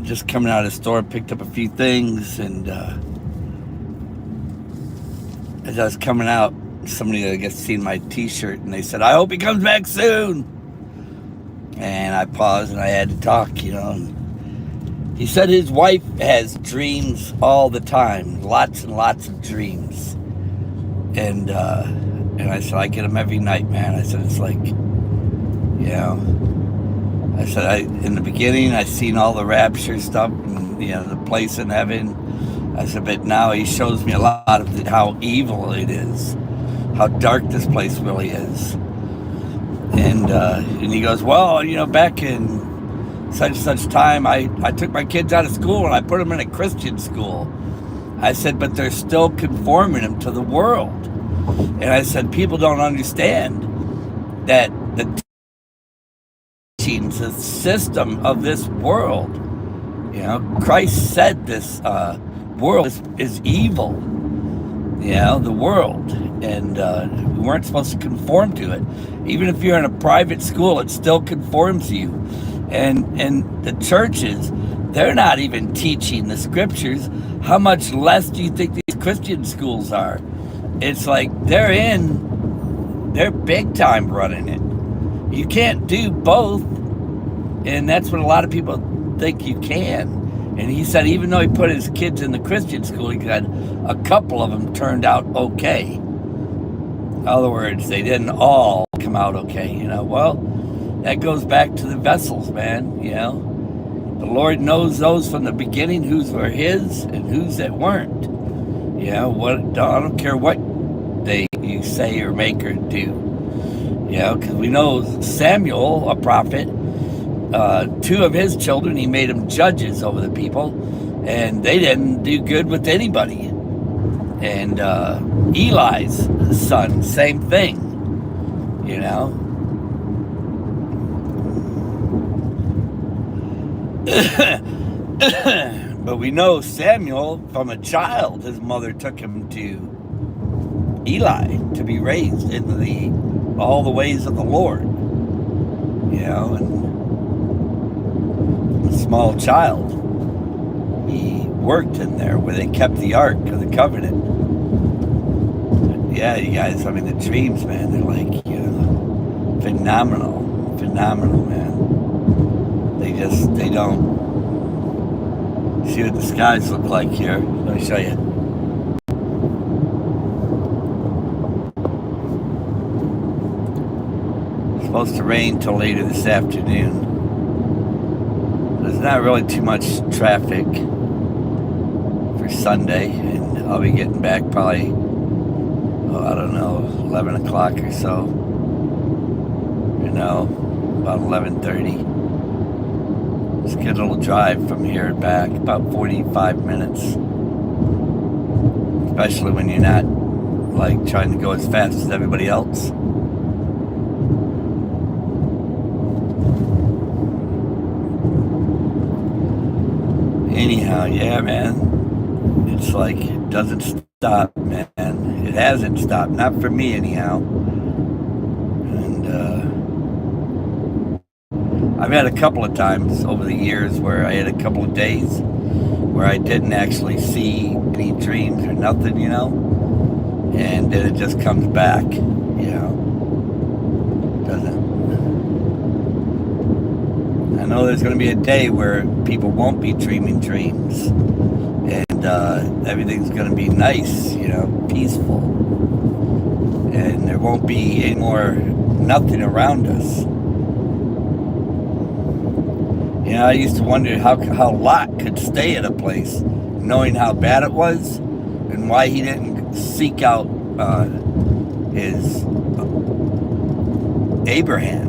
Just coming out of the store, picked up a few things, and as I was coming out, somebody I guess seen my T-shirt, and they said, "I hope he comes back soon." And I paused, and I had to talk, And he said his wife has dreams all the time, lots and lots of dreams, and I said, "I get them every night, man." I said, "It's like, I said, in the beginning, I seen all the rapture stuff, and the place in heaven." I said, "But now he shows me a lot of how evil it is, how dark this place really is." And he goes, "Well, back in such and such time, I took my kids out of school and I put them in a Christian school." I said, "But they're still conforming them to the world." And I said, "People don't understand that the teachings, the system of this world, Christ said this world is evil, the world, and we weren't supposed to conform to it. Even if you're in a private school, it still conforms you. And the churches, they're not even teaching the scriptures. How much less do you think these Christian schools are? It's like they're big time running it. You can't do both, and that's what a lot of people think you can." And he said even though he put his kids in the Christian school, he had a couple of them turned out okay. In other words, they didn't all come out okay. Well, that goes back to the vessels, man. The Lord knows those from the beginning, whose were his and whose that weren't. I don't care what you say or make or do. Because we know Samuel, a prophet, two of his children, he made them judges over the people, and they didn't do good with anybody. And Eli's son, same thing. But we know Samuel, from a child, his mother took him to Eli to be raised in all the ways of the Lord. And a small child, he worked in there where they kept the Ark of the Covenant. But yeah, you guys, the dreams, man, they're like, phenomenal, man. They don't see what the skies look like here. Let me show you. It's supposed to rain till later this afternoon. There's not really too much traffic for Sunday, and I'll be getting back probably, 11 o'clock or so. About 11:30. Scheduled drive from here and back, about 45 minutes. Especially when you're not, trying to go as fast as everybody else. Anyhow, yeah, man. It's like it doesn't stop, man. It hasn't stopped. Not for me, anyhow. And I've had a couple of times over the years where I had a couple of days where I didn't actually see any dreams or nothing, and then it just comes back, doesn't. I know there's going to be a day where people won't be dreaming dreams, and everything's going to be nice, peaceful, and there won't be any more nothing around us. I used to wonder how Lot could stay at a place knowing how bad it was, and why he didn't seek out his Abraham,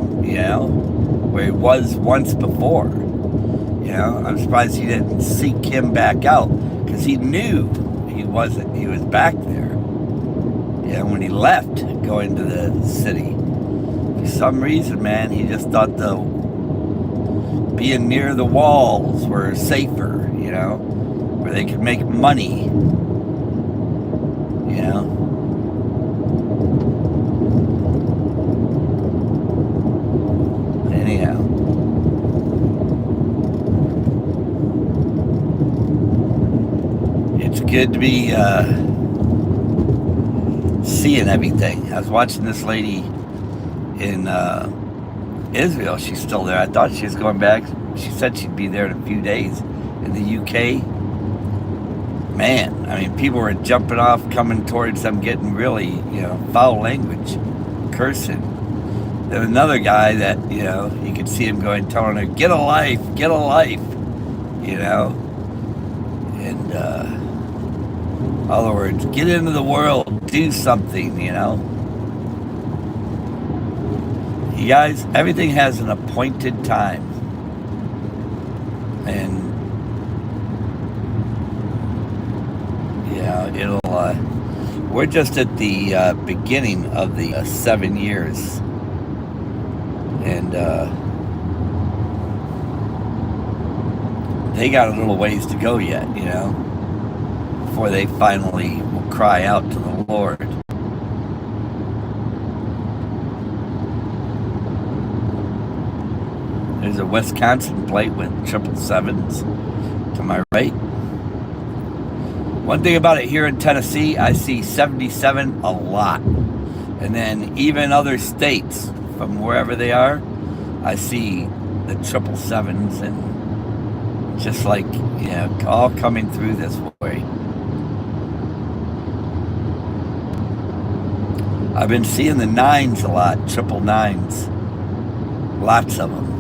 where he was once before. I'm surprised he didn't seek him back out, because he knew he was back there. When he left going to the city, for some reason, man, he just thought being near the walls were safer, where they could make money, Anyhow. good to be seeing everything. I was watching this lady in Israel. She's still there. I thought she was going back. She said she'd be there in a few days. In the UK, man, I mean, people were jumping off, coming towards them, getting really, foul language, cursing. Then another guy that, you could see him going, telling her, get a life, and in other words, get into the world, do something, You guys, everything has an appointed time. And, it'll, we're just at the beginning of the 7 years. And they got a little ways to go yet, before they finally will cry out to the Lord. There's a Wisconsin plate with 777s to my right. One thing about it here in Tennessee, I see 77 a lot. And then even other states, from wherever they are, I see the 777s and just like, all coming through this way. I've been seeing the 9s a lot, 999s. Lots of them.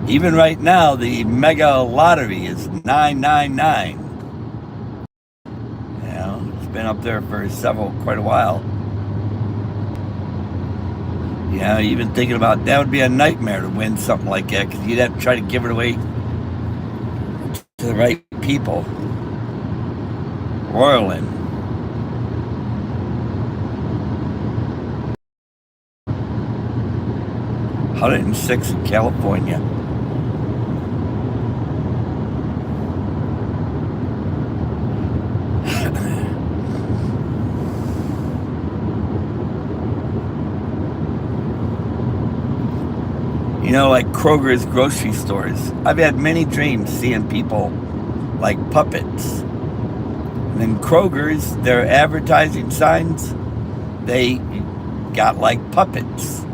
Even right now, the mega lottery is 999. It's been up there for quite a while. Even thinking about that would be a nightmare to win something like that, because you'd have to try to give it away to the right people. Royland. $106 in California. Like Kroger's grocery stores. I've had many dreams seeing people like puppets. And then Kroger's, their advertising signs, they got like puppets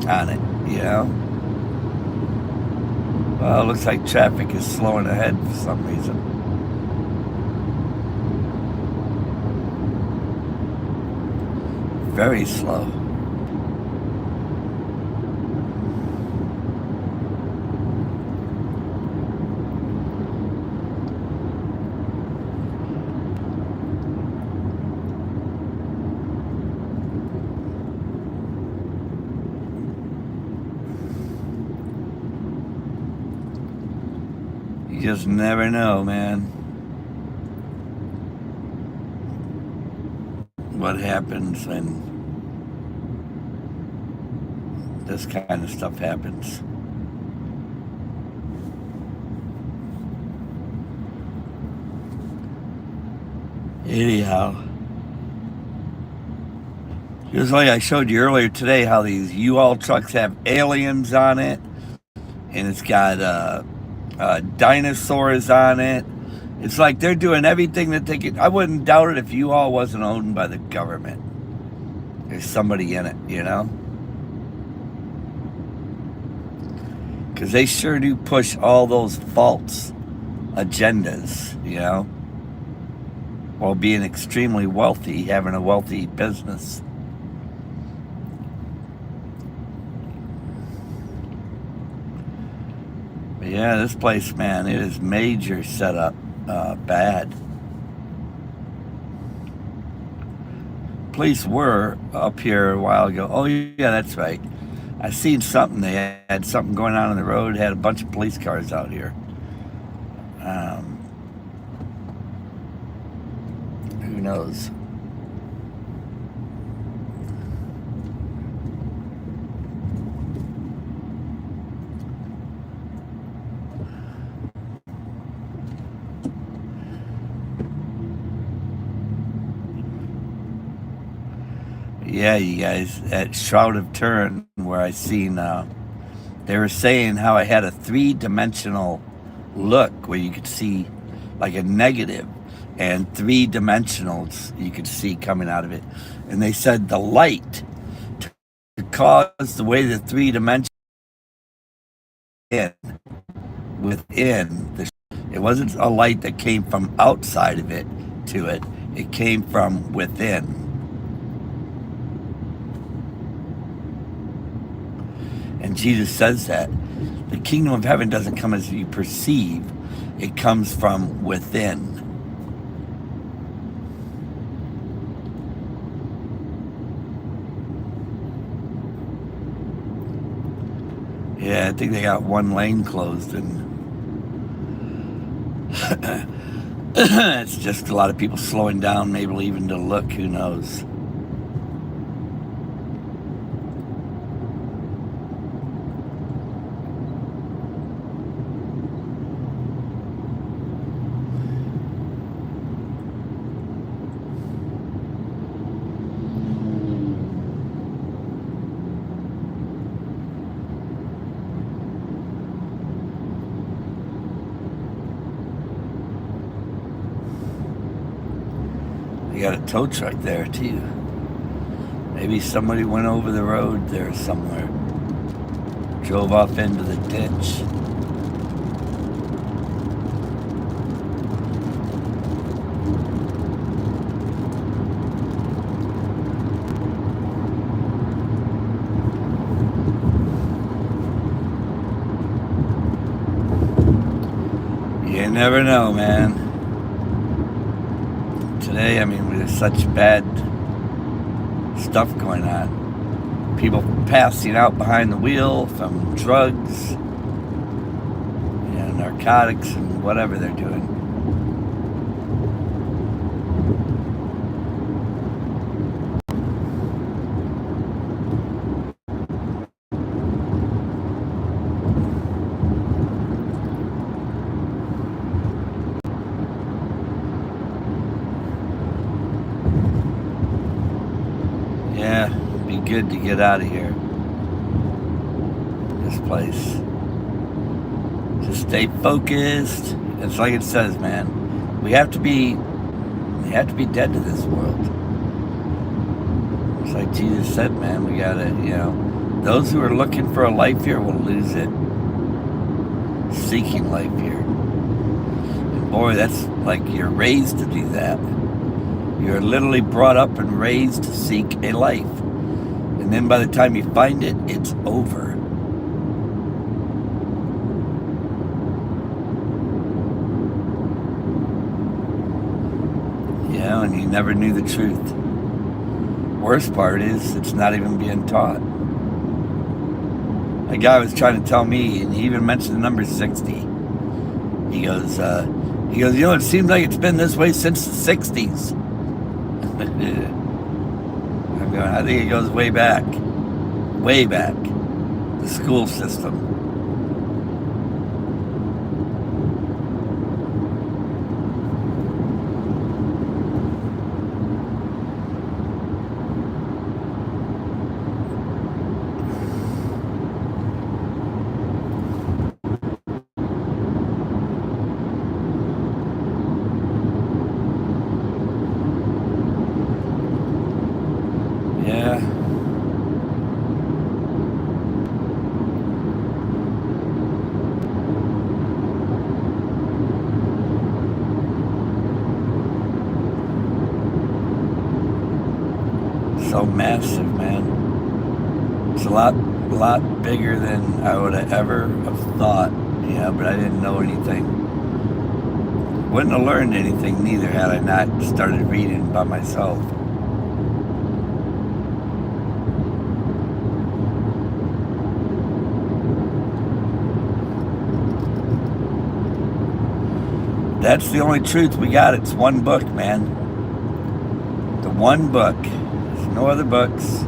on it, Well, it looks like traffic is slowing ahead for some reason. Very slow. You just never know, man, what happens when this kind of stuff happens. Anyhow, just like I showed you earlier today, how these U-Haul trucks have aliens on it, and it's got dinosaurs on it. It's like they're doing everything that they can. I wouldn't doubt it if U-Haul wasn't owned by the government. There's somebody in it, because they sure do push all those false agendas, while being extremely wealthy, having a wealthy business. Yeah, this place, man, it is major setup, bad. Police were up here a while ago. Oh, yeah, that's right. I seen something. They had something going on the road, had a bunch of police cars out here. Who knows? Yeah, you guys, at Shroud of Turin, where I seen, they were saying how I had a 3-dimensional look where you could see like a negative. and 3-dimensionals you could see coming out of it. And they said the light to cause the way the 3 dimensions within the, it wasn't a light that came from outside of it to it. It came from within. And Jesus says that the kingdom of heaven doesn't come as you perceive, it comes from within. Yeah, I think they got one lane closed, and it's just a lot of people slowing down, maybe even to look, who knows. You got a tow truck there too. Maybe somebody went over the road there somewhere. Drove off into the ditch. You never know, man. Today, I mean, there's such bad stuff going on. People passing out behind the wheel from drugs, narcotics, and whatever they're doing. Yeah, be good to get out of here. This place. Just stay focused. It's like it says, man. We have to be dead to this world. It's like Jesus said, man. We gotta, those who are looking for a life here will lose it. Seeking life here. And boy, that's like you're raised to do that. You're literally brought up and raised to seek a life. And then by the time you find it, it's over. And you never knew the truth. Worst part is, it's not even being taught. A guy was trying to tell me, and he even mentioned the number 60. He goes, it seems like it's been this way since the 60s. I'm going, I think it goes way back. Way back. The school system. Yeah. So massive, man. It's a lot bigger than I would have ever have thought, but I didn't know anything. Wouldn't have learned anything neither had I not started reading by myself. That's the only truth we got. It's one book, man. The one book. There's no other books.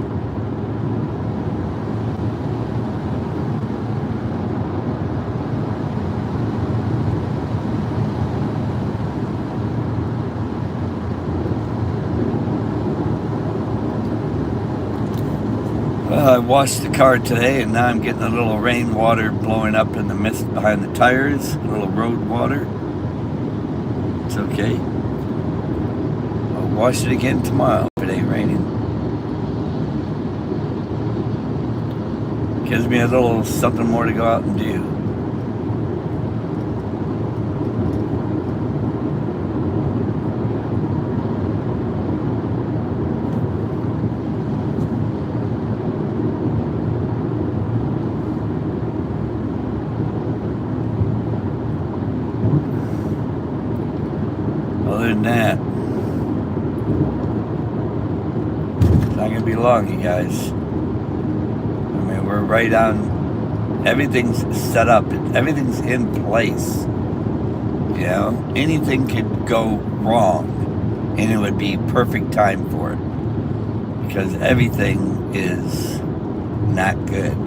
Well, I washed the car today, and now I'm getting a little rainwater blowing up in the mist behind the tires. A little road water. It's okay. wash it again tomorrow if it ain't raining. Gives me a little something more to go out and do. Other than that, it's not going to be long, you guys. I mean, we're right on, everything's set up, everything's in place. You know, anything could go wrong, and it would be perfect time for it, because everything is not good.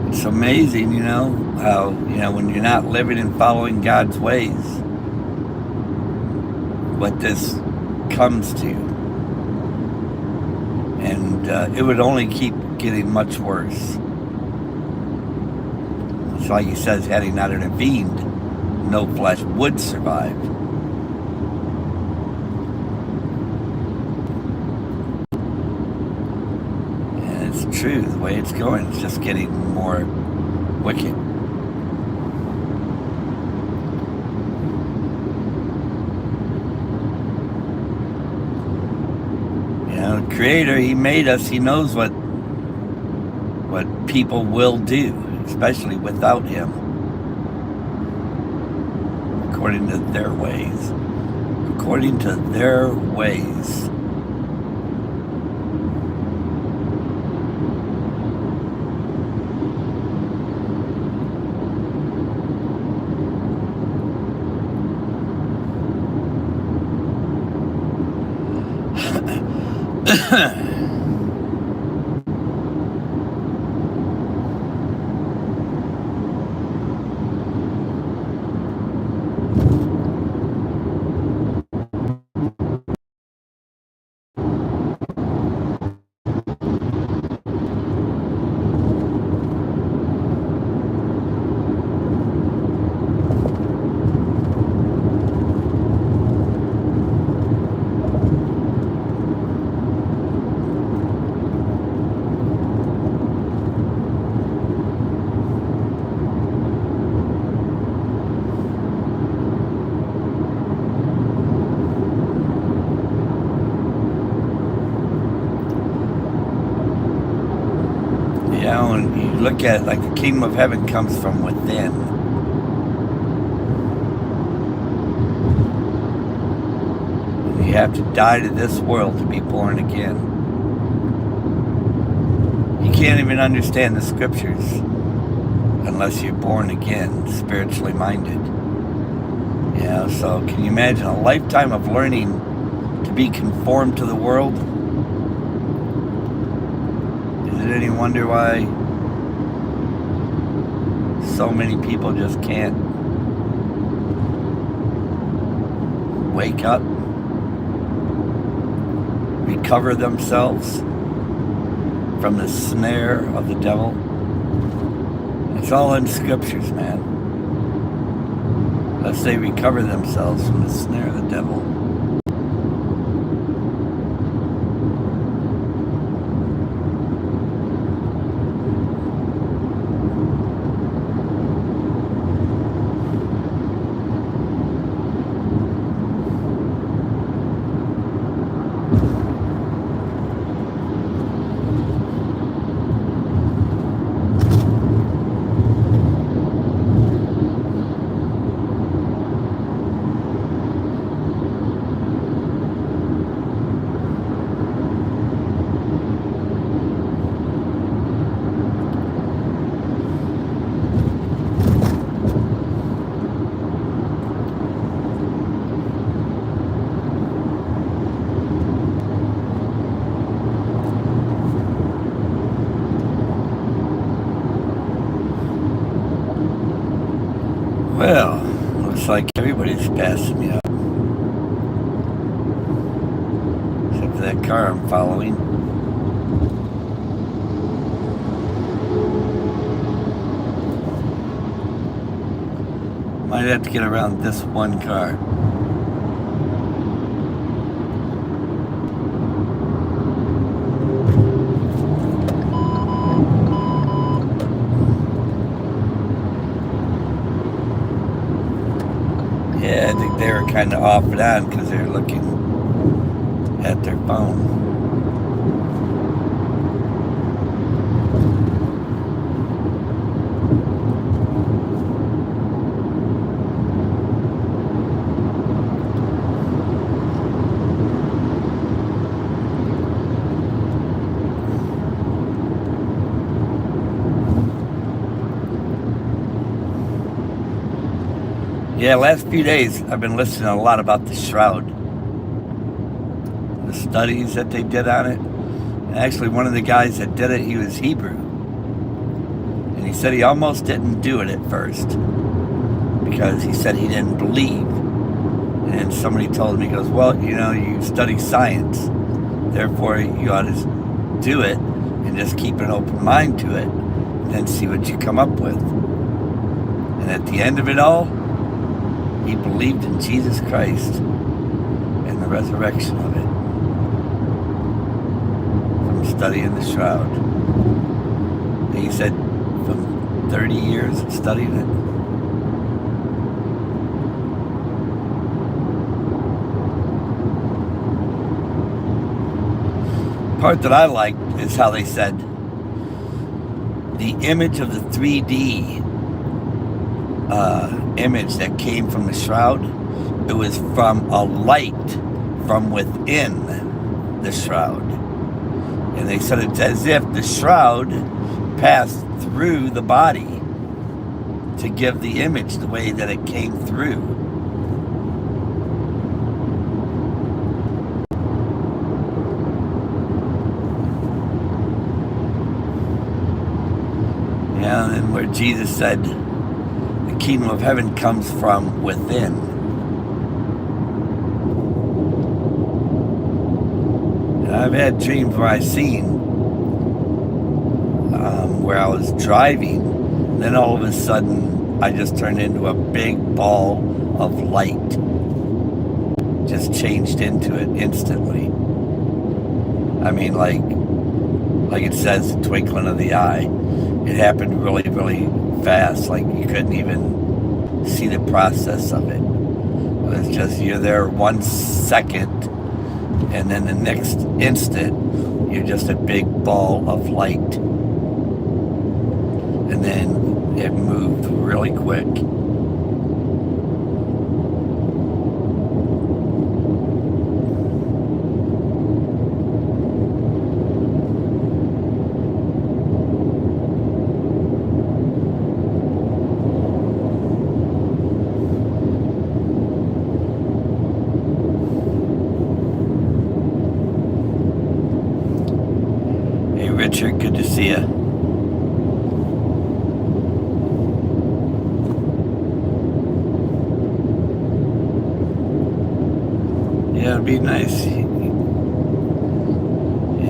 It's amazing, you know, how, you know, when you're not living and following God's ways, what this comes to. And it would only keep getting much worse. It's like he says, had he not intervened, no flesh would survive. And it's true, the way it's going, it's just getting more wicked. You know, the Creator, He made us, He knows what people will do, especially without Him, according to their ways. According to their ways. You know, and you look at it like the kingdom of heaven comes from within. And you have to die to this world to be born again. You can't even understand the scriptures unless you're born again, spiritually minded. You know, so can you imagine a lifetime of learning to be conformed to the world? Is it any wonder why so many people just can't wake up, recover themselves from the snare of the devil? It's all in scriptures, man. Unless they recover themselves from the snare of the devil. Well, Nobody's passing me up. Except for that car I'm following. Might have to get around this one car. Yeah, I think they were kind of off and on because they were looking at their phone. Yeah, last few days I've been listening a lot about the shroud, the studies that they did on it. And actually, one of the guys that did it, he was Hebrew, and he said he almost didn't do it at first because he said he didn't believe. And somebody told him, he goes, well, you know, you study science, therefore you ought to do it and just keep an open mind to it and then see what you come up with. And at the end of it all, he believed in Jesus Christ and the resurrection of it from studying the shroud. And he said from 30 years of studying it. Part that I liked is how they said the image of the 3D image that came from the shroud, it was from a light from within the shroud. And they said it's as if the shroud passed through the body to give the image the way that it came through. Yeah, and where Jesus said, the kingdom of heaven comes from within. And I've had dreams where I've seen where I was driving, then all of a sudden I just turned into a big ball of light. Just changed into it instantly. I mean, like it says, the twinkling of the eye. It happened really, really fast. Like you couldn't even see the process of it. It was just, you're there 1 second, and then the next instant, you're just a big ball of light. And then it moved really quick. Richard, good to see you. Yeah, it'd be nice.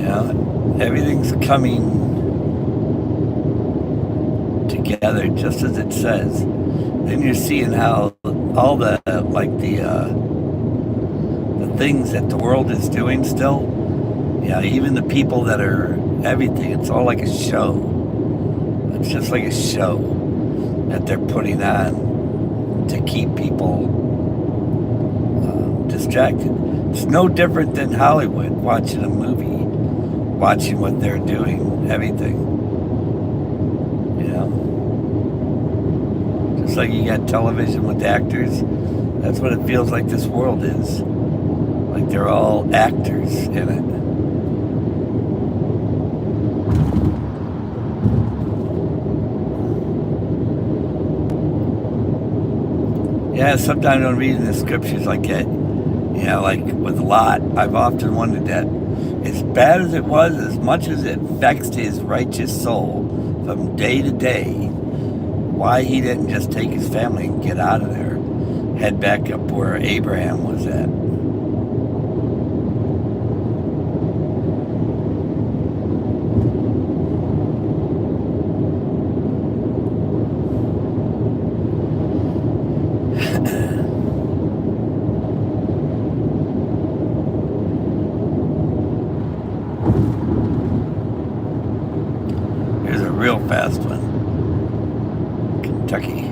Yeah, everything's coming together just as it says. Then you're seeing how all the things that the world is doing still. Yeah, even the people that are everything, it's all like a show. It's just like a show that they're putting on to keep people distracted. It's no different than Hollywood, watching a movie, watching what they're doing, everything. You know? Just like you got television with actors, that's what it feels like this world is. Like they're all actors in it. Yeah, sometimes when reading the scriptures like that, you know, like with Lot, I've often wondered that as bad as it was, as much as it vexed his righteous soul from day to day, why he didn't just take his family and get out of there head back up where Abraham was at. Here's a real fast one. Kentucky.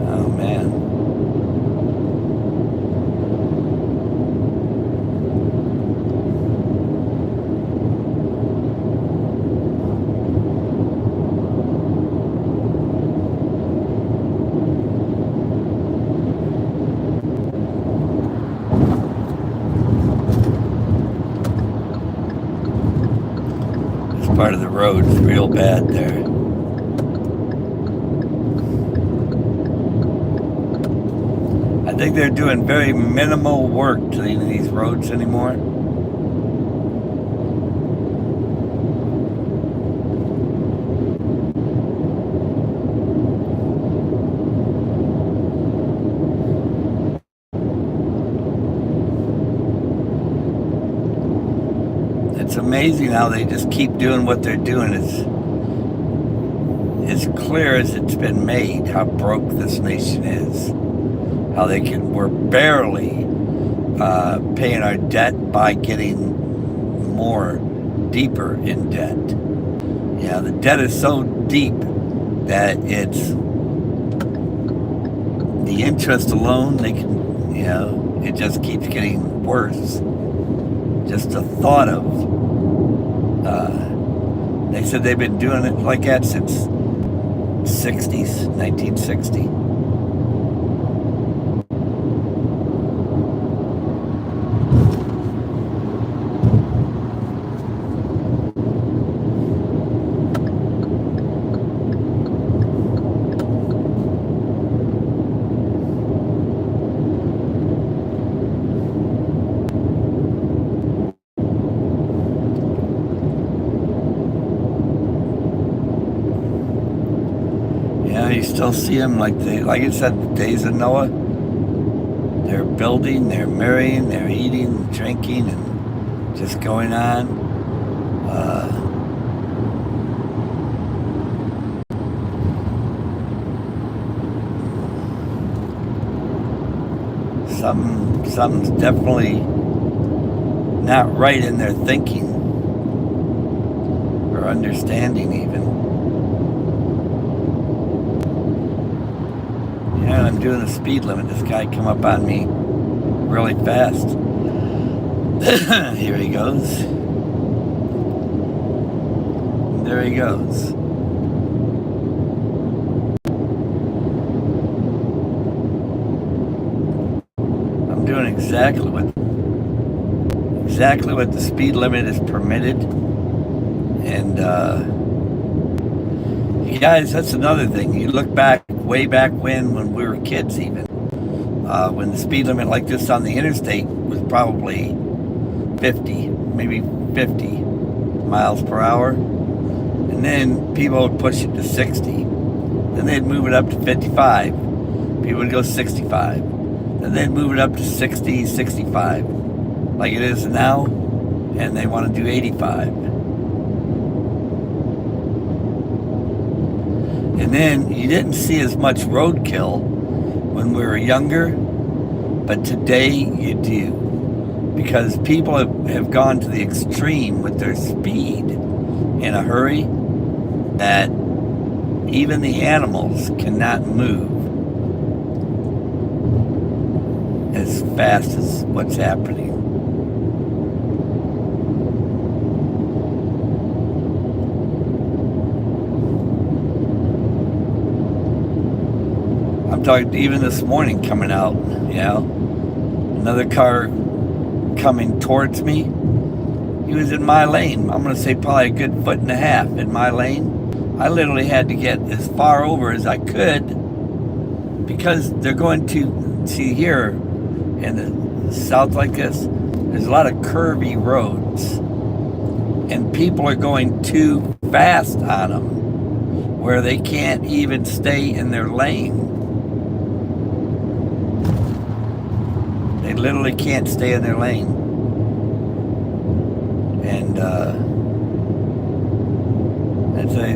Oh man. This part of the road's real bad there. I think they're doing very minimal work to these roads anymore. It's amazing how they just keep doing what they're doing. It's as clear as it's been made how broke this nation is. How we're barely paying our debt by getting more deeper in debt. Yeah, the debt is so deep that it's the interest alone. It just keeps getting worse. Just the thought of, they said they've been doing it like that since 1960. You still see them like I said, the days of Noah. They're building, they're marrying, they're eating, drinking, and just going on. Something's definitely not right in their thinking or understanding even. Yeah, I'm doing the speed limit. This guy come up on me really fast. Here he goes. There he goes. I'm doing exactly what the speed limit is permitted. And you guys, that's another thing. You look back, way back when we were kids even, when the speed limit like this on the interstate was probably 50, maybe 50 miles per hour. And then people would push it to 60. Then they'd move it up to 55. People would go 65. Then they'd move it up to 60, 65, like it is now. And they want to do 85. And then you didn't see as much roadkill when we were younger, but today you do. Because people have gone to the extreme with their speed in a hurry that even the animals cannot move as fast as what's happening. I'm talking even this morning coming out, another car coming towards me. He was in my lane. I'm going to say probably a good 1.5 feet in my lane. I literally had to get as far over as I could because they're going to see here in the south like this. There's a lot of curvy roads, and people are going too fast on them where they can't even stay in their lane. They literally can't stay in their lane. And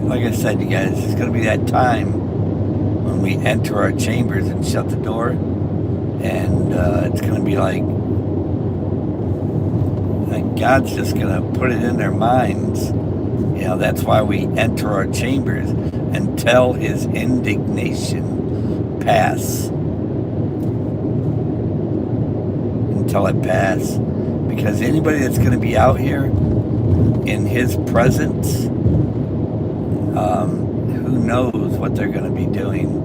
like I said, you guys, it's going to be that time when we enter our chambers and shut the door, and it's going to be like God's just going to put it in their minds. You know, that's why we enter our chambers until his indignation pass. Until it pass. Because anybody that's going to be out here in his presence, who knows what they're going to be doing.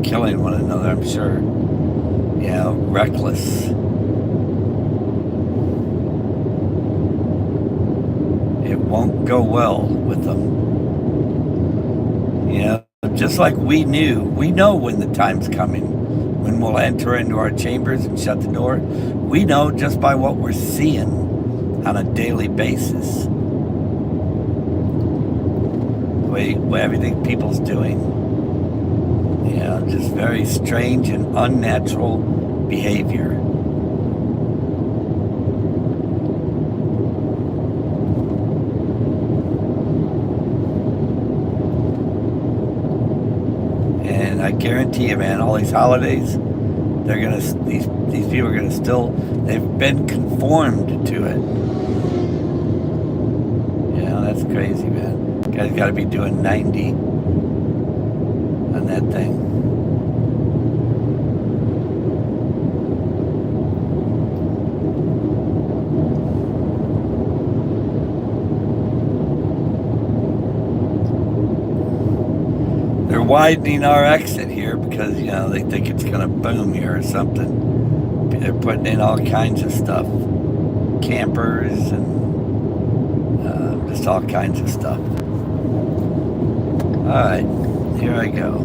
Killing one another, I'm sure. You know, reckless. It won't go well with them. You know, just like we know when the time's coming, when we'll enter into our chambers and shut the door. We know just by what we're seeing on a daily basis. The way everything people's doing. You know, just very strange and unnatural behavior. And I guarantee you, man, all these holidays, these people are gonna still, they've been conformed to it. You know, that's crazy, man. Guys gotta be doing 90 on that thing. They're widening our exit here because, you know, they think it's gonna boom here or something. They're putting in all kinds of stuff, campers and just all kinds of stuff. All right. Here I go.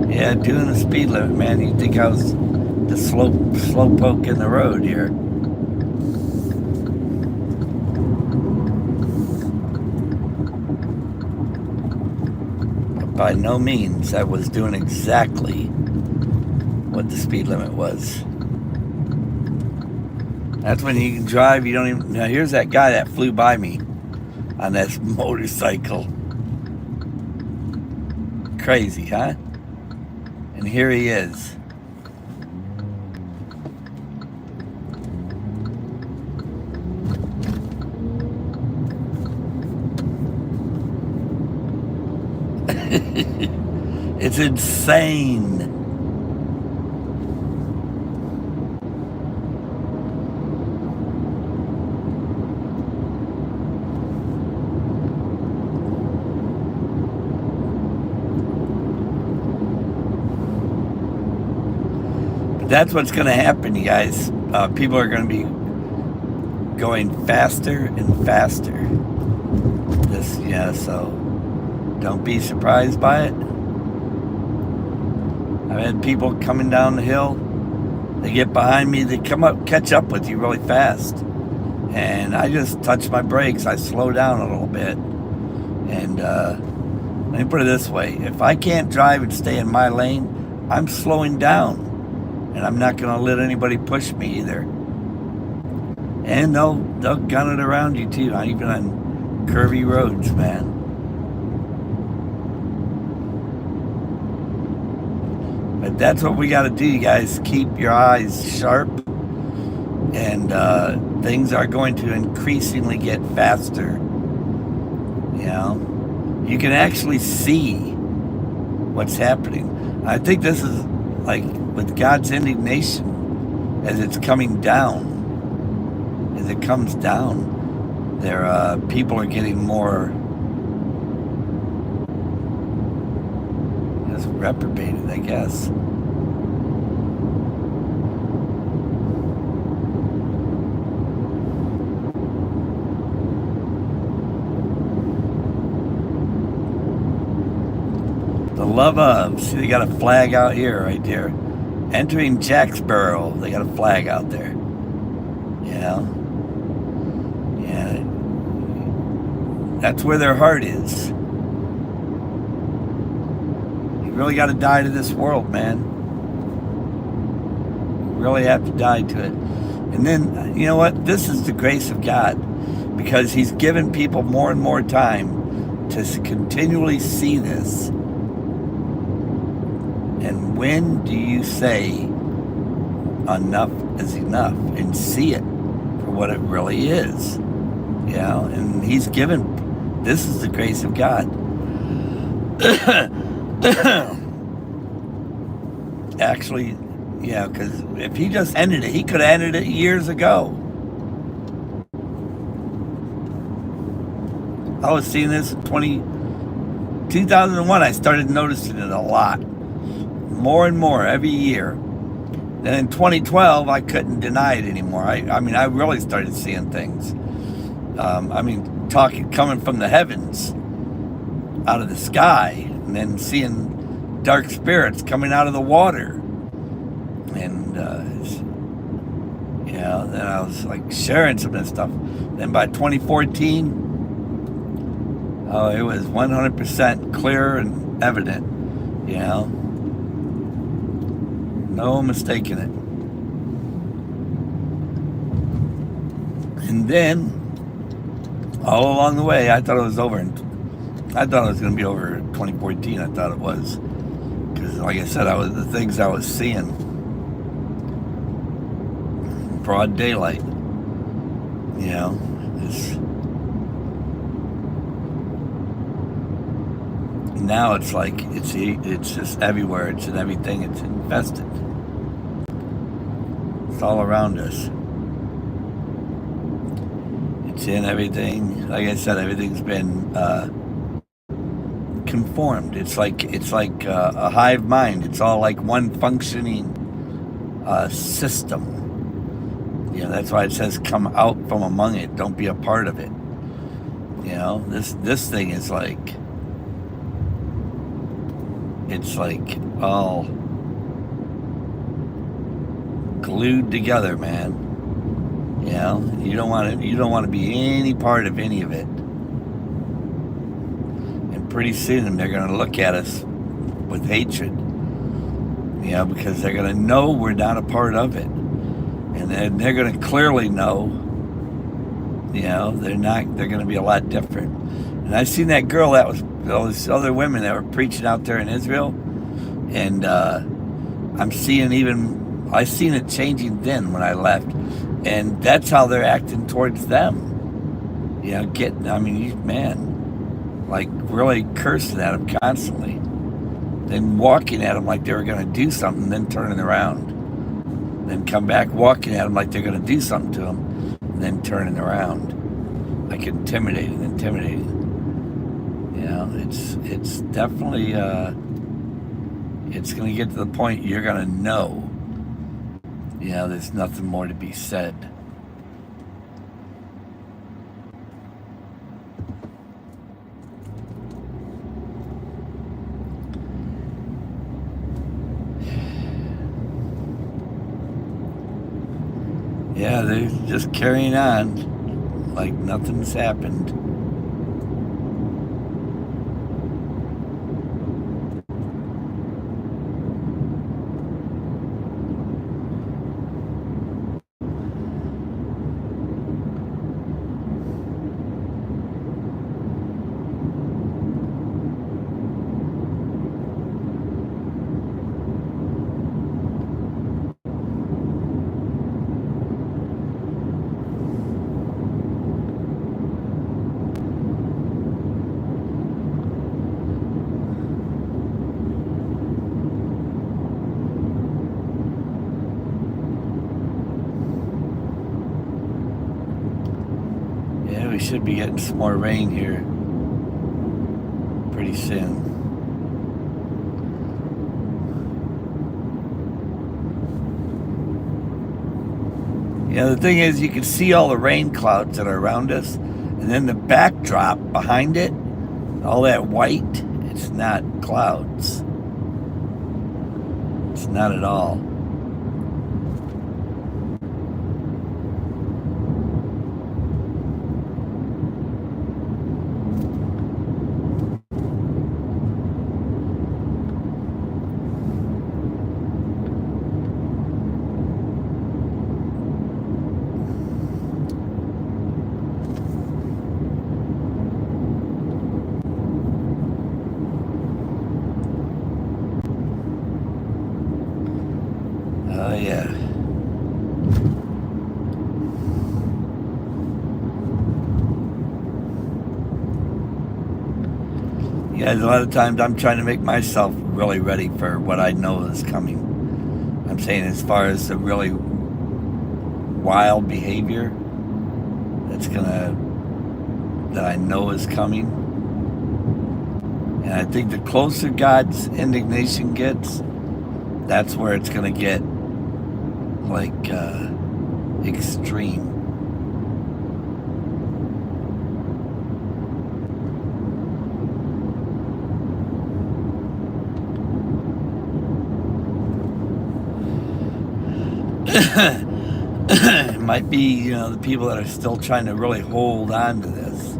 Yeah, doing the speed limit, man. You'd think I was the slow poke in the road here. But by no means, I was doing exactly what the speed limit was. That's when you can drive, you don't even... Now, here's that guy that flew by me on this motorcycle. Crazy, huh? And here he is. It's insane. That's what's going to happen, you guys. People are going to be going faster and faster. So don't be surprised by it. I've had people coming down the hill. They get behind me. They catch up with you really fast. And I just touch my brakes. I slow down a little bit. And let me put it this way. If I can't drive and stay in my lane, I'm slowing down. And I'm not going to let anybody push me either. And they'll gun it around you too, even on curvy roads, man. But that's what we got to do, you guys. Keep your eyes sharp. And things are going to increasingly get faster. You know, you can actually see what's happening. I think this is like with God's indignation as it's coming down, as it comes down, people are getting more reprobated, I guess. The love of. See, they got a flag out here, right there. Entering Jacksboro, they got a flag out there. You know? Yeah. That's where their heart is. You really got to die to this world, man. You really have to die to it. And then, you know what? This is the grace of God, because He's given people more and more time to continually see this. And when do you say enough is enough and see it for what it really is? You know, and He's given, this is the grace of God. Actually, yeah, because if He just ended it, He could have ended it years ago. I was seeing this in 2001. I started noticing it a lot. More and more every year. Then in 2012, I couldn't deny it anymore. I mean, I really started seeing things. Coming from the heavens, out of the sky, and then seeing dark spirits coming out of the water. And, then I was like sharing some of this stuff. Then by 2014, it was 100% clear and evident, you know. No mistaking it. And then, all along the way, I thought it was over. I thought it was going to be over in 2014. I thought it was. Because, like I said, the things I was seeing. Broad daylight. You know, now it's like, it's just everywhere. It's in everything. It's infested. It's all around us. It's in everything. Like I said, everything's been conformed. It's like a hive mind. It's all like one functioning system. You know, that's why it says, "Come out from among it. Don't be a part of it." You know, this thing is like, it's like all glued together, man. You know, you don't want to be any part of any of it. And pretty soon they're going to look at us with hatred. You know, because they're going to know we're not a part of it. And then they're going to clearly know, you know, they're going to be a lot different. And I've seen that girl that was, those other women that were preaching out there in Israel. And I seen it changing then when I left. And that's how they're acting towards them. You know, like really cursing at them constantly. Then walking at them like they were going to do something, then turning around. Then come back walking at them like they're going to do something to them, and then turning around. Like intimidating. You know, it's definitely, it's going to get to the point you're going to know, you know, there's nothing more to be said. Yeah, they're just carrying on like nothing's happened. We should be getting some more rain here pretty soon. The thing is, you can see all the rain clouds that are around us, and then the backdrop behind it, all that white, it's not clouds. It's not at all. Oh, yeah. A lot of times I'm trying to make myself really ready for what I know is coming. I'm saying as far as the really wild behavior that I know is coming. And I think the closer God's indignation gets, that's where it's going to get extreme. It might be, the people that are still trying to really hold on to this.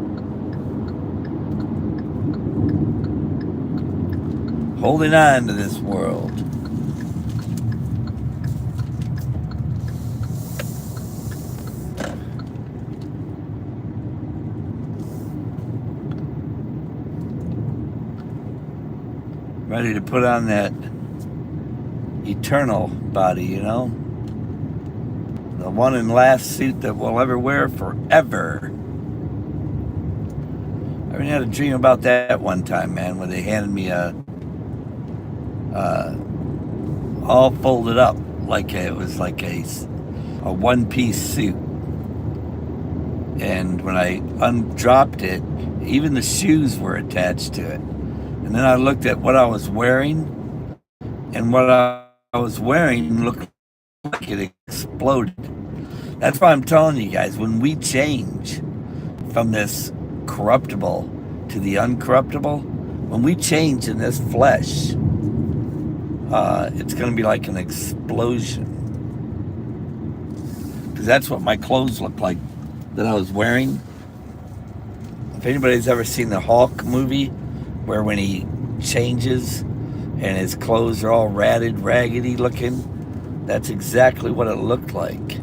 Holding on to this world. Ready to put on that eternal body, the one and last suit that we'll ever wear forever. I even had a dream about that one time, man, where they handed me all folded up it was like a one-piece suit. And when I undropped it, even the shoes were attached to it. And then I looked at what I was wearing, and what I was wearing looked like it exploded. That's why I'm telling you guys, when we change from this corruptible to the uncorruptible, when we change in this flesh, it's going to be like an explosion. Because that's what my clothes look like that I was wearing. If anybody's ever seen the Hulk movie, where when he changes and his clothes are all raggedy looking, that's exactly what it looked like.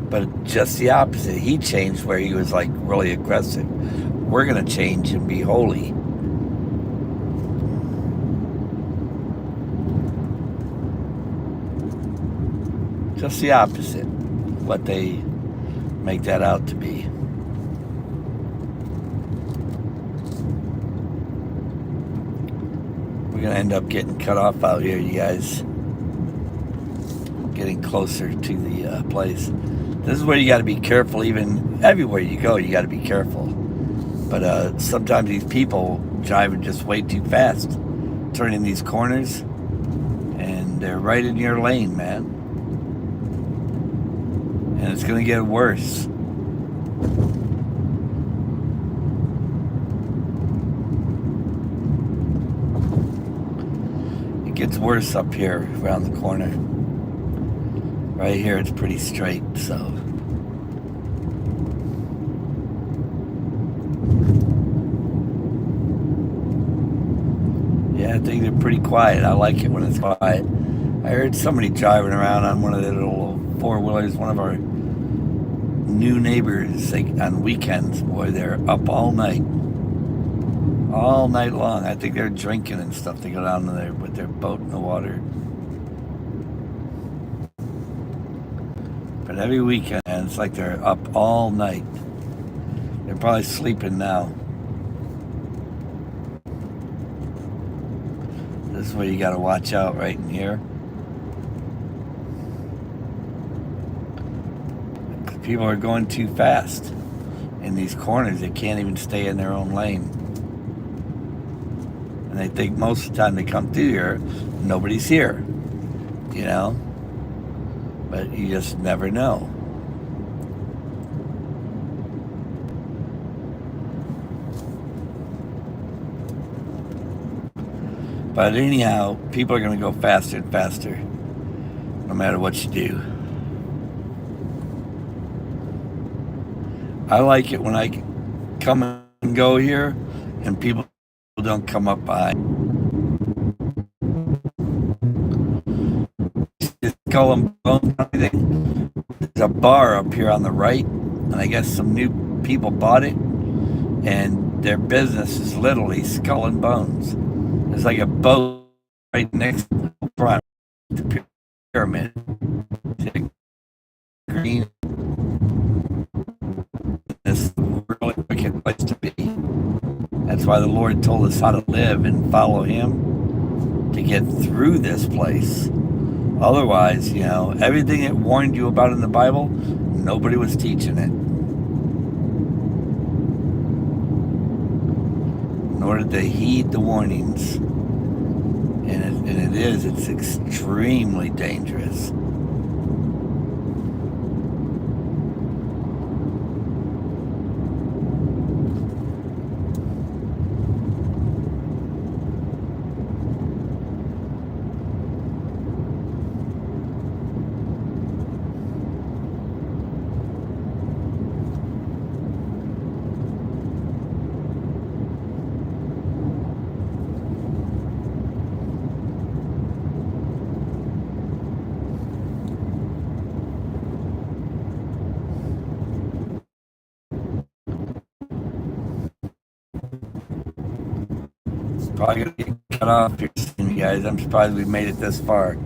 But just the opposite. He changed where he was really aggressive. We're going to change and be holy. Just the opposite. What they make that out to be. We're going to end up getting cut off out here, you guys. Getting closer to the place. This is where you got to be careful. Even everywhere you go, you got to be careful. But sometimes these people driving just way too fast, turning these corners, and they're right in your lane, man. And it's going to get worse. It gets worse up here around the corner. Right here it's pretty straight, so. Yeah, I think they're pretty quiet. I like it when it's quiet. I heard somebody driving around on one of the little four-wheelers, one of our new neighbors, on weekends. Boy, they're up all night long. I think they're drinking and stuff. They go down there with their boat in the water. But every weekend, it's like they're up all night. They're probably sleeping now. This is where you got to watch out, right in here. People are going too fast in these corners. They can't even stay in their own lane. And they think most of the time they come through here, nobody's here. you know, but you just never know. But anyhow, people are going to go faster and faster, no matter what you do. I like it when I come and go here, and people don't come up behind. Skull and Bones. There's a bar up here on the right, and I guess some new people bought it, and their business is literally Skull and Bones. There's like a boat right next to the front of the pyramid. Green. This is a really wicked place to be. That's why the Lord told us how to live and follow Him to get through this place. Otherwise, you know, everything it warned you about in the Bible, nobody was teaching it. Nor did they heed the warnings. And it's extremely dangerous. Probably gonna get cut off here soon, you guys. I'm surprised we made it this far.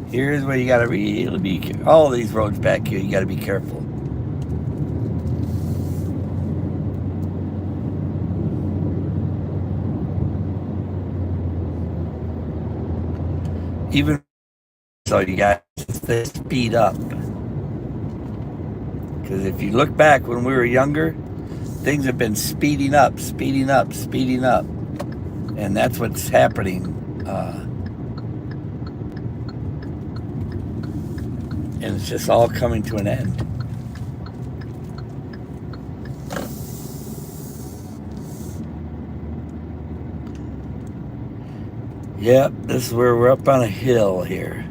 Here's where you gotta really be careful. All these roads back here, you gotta be careful. Even so, you guys stay speed up. Because if you look back when we were younger, things have been speeding up, speeding up, speeding up. And that's what's happening. And it's just all coming to an end. Yep, this is where we're up on a hill here.